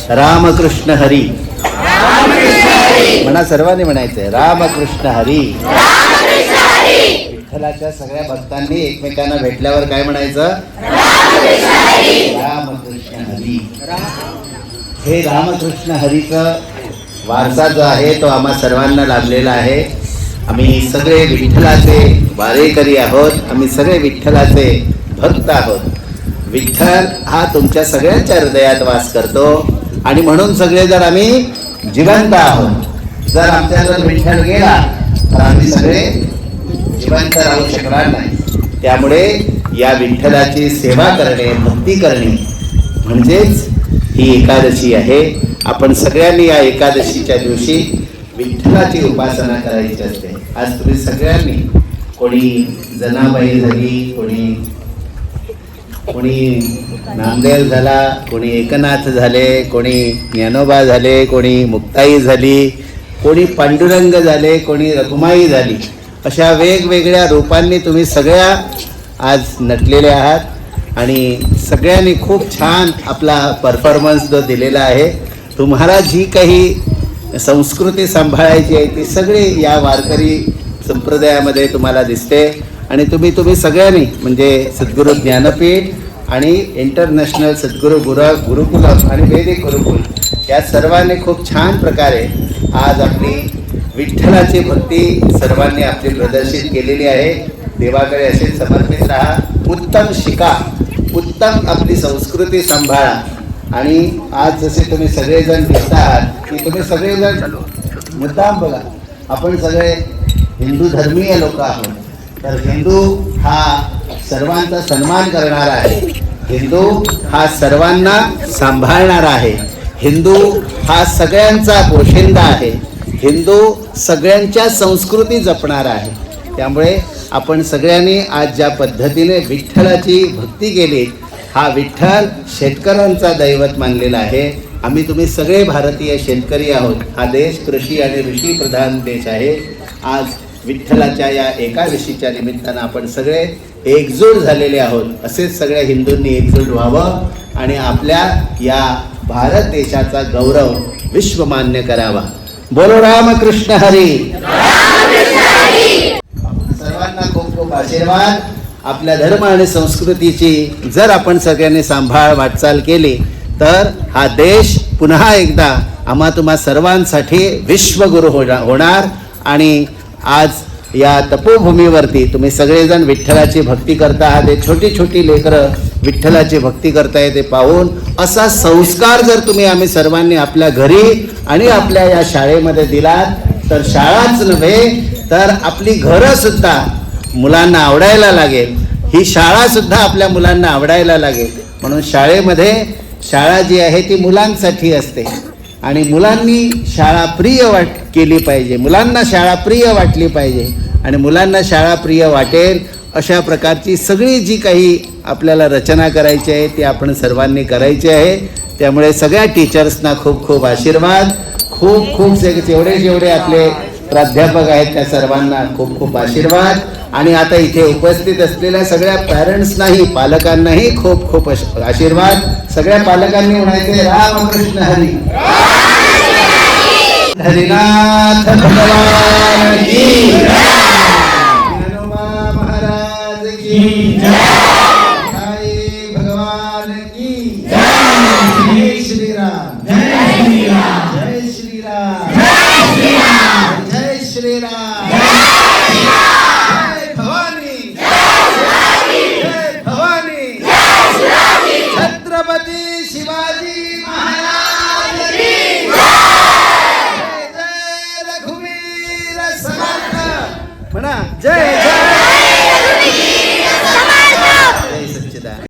रामकृष्ण हरी. म्हणा, सर्वांनी म्हणायचंय रामकृष्ण हरी. विठ्ठलाच्या सगळ्या भक्तांनी एकमेकांना भेटल्यावर काय म्हणायचं? रामकृष्ण हरी. हे रामकृष्ण हरीचं वारसा जो आहे तो आम्हा सर्वांना लाभलेला आहे. आम्ही सगळे विठ्ठलाचे वारेकरी आहोत. आम्ही सगळे विठ्ठलाचे भक्त आहोत. विठ्ठल हा तुमच्या सगळ्यांच्या हृदयात वास करतो आणि म्हणून सगळेजण आम्ही जिवंत आहोत. जर आमच्याजवळ विठ्ठल गेला तर आम्ही सगळे जिवंत राहू शकणार नाही. त्यामुळे या विठ्ठलाची सेवा करणे, भक्ती करणे म्हणजेच ही एकादशी आहे. आपण सगळ्यांनी या एकादशीच्या दिवशी विठ्ठलाची उपासना करायची असते. आज तुम्ही सगळ्यांनी, कोणी जनाबाई झाली, कोणी नामदेव झाला, कोणी एकनाथ झाले, कोणी ज्ञानोबा झाले, कोणी मुक्ताई झाली, कोणी पांडुरंग झाले, कोणी रखुमाई झाली. अशा वेगवेगळ्या रूपांनी तुम्ही सगळ्या आज नटलेले आहात आणि सगळ्यांनी खूप छान आपला परफॉर्मन्स जो दिलेला आहे. तुम्हाला जी काही संस्कृती सांभाळायची आहे ती सगळी या वारकरी संप्रदायामध्ये तुम्हाला दिसते. आणि तुम्ही सगळ्यांनी म्हणजे सद्गुरू ज्ञानपीठ आणि इंटरनॅशनल सद्गुरू गुरुकुलम आणि वैदिक गुरुकुल या सर्वांनी खूप छान प्रकारे आज आपली विठ्ठलाची भक्ती सर्वांनी आपली प्रदर्शित केलेली आहे. देवाकडे असे समर्पित राहा, उत्तम शिका, उत्तम आपली संस्कृती सांभाळा. आणि आज जसे तुम्ही सगळेजण दिसत आहात की तुम्ही सगळेजण मुद्दाम बघा, आपण सगळे हिंदू धर्मीय लोक आहोत. तर हिंदू हा सर्वांचा सन्मान करणारा आहे. हिंदू हा सर्वांना सांभाळणारा आहे. हिंदू हा सगळ्यांचा पोशिंदा आहे. हिंदू सगळ्यांच्या संस्कृती जपणारा आहे. त्यामुळे आपण सगळ्यांनी आज ज्या पद्धतीने विठ्ठलाची भक्ती केली, हा विठ्ठल शेतकऱ्यांचा दैवत मानलेला आहे. तुम्ही सगळे भारतीय शेतकरी आहोत. हा देश कृषी आणि ऋषी प्रधान देश आहे. आज विठ्ठलाच्या या एकादशीच्या निमित्तानं आपण सगळे एकजूट झालेले आहोत. असेच सगळ्या हिंदूंनी एकजूट व्हावं आणि आपल्या या भारत देशाचा गौरव विश्वमान्य करावा. बोलो रामकृष्ण हरी. सर्वांना खूप खूप आशीर्वाद. आपल्या धर्म आणि संस्कृतीची जर आपण सगळ्यांनी सांभाळ वाटचाल केली तर हा देश पुन्हा एकदा तुम्हा सर्वांसाठी विश्वगुरु होणार. आणि आज या तपोभूमीवरती तुम्ही सगळेजण विठ्ठलाची भक्ती करता आहात. छोटी छोटी लेकरं विठ्ठलाची भक्ती करताय ते पाहून असा संस्कार जर आम्ही सर्वांनी आपल्या घरी आणि आपल्या या शाळेमध्ये दिलात तर शाळाच नव्हे तर आपली घरं सुद्धा मुलांना आवडायला लागेल. ही शाळा सुद्धा आपल्या मुलांना आवडायला लागेल. म्हणून शाळा जी आहे ती मुलांसाठी असते आणि मुलांनी शाळा प्रिय केली पाहिजे. मुलांना शाळा प्रिय वाटली पाहिजे आणि मुलांना शाळा प्रिय वाटेल अशा प्रकारची सगळी जी काही आपल्याला रचना करायची आहे ती आपण सर्वांनी करायची आहे. त्यामुळे सगळ्या टीचर्सना खूप खूप आशीर्वाद. खूप जेवढे आपले प्राध्यापक आहेत त्या सर्वांना खूप खूप आशीर्वाद. आणि आता इथे उपस्थित असलेल्या सगळ्या पॅरेंट्सनाही, पालकांनाही खूप खूप आशीर्वाद. सगळ्या पालकांनी म्हणायचे रामकृष्ण हरी. हरिनाथ भगवान की जय. ज्ञानोबा महाराज की जय. साई भगवान की जय. जय श्रीराम. जय श्रीराम. जय श्रीराम. जय श्रीराम. जय श्रीराम. जय भवानी. जय भवानी. छत्रपती शिवाजी महाराज की जय. जय रघुवीर समर्थ. म्हणा जय जय.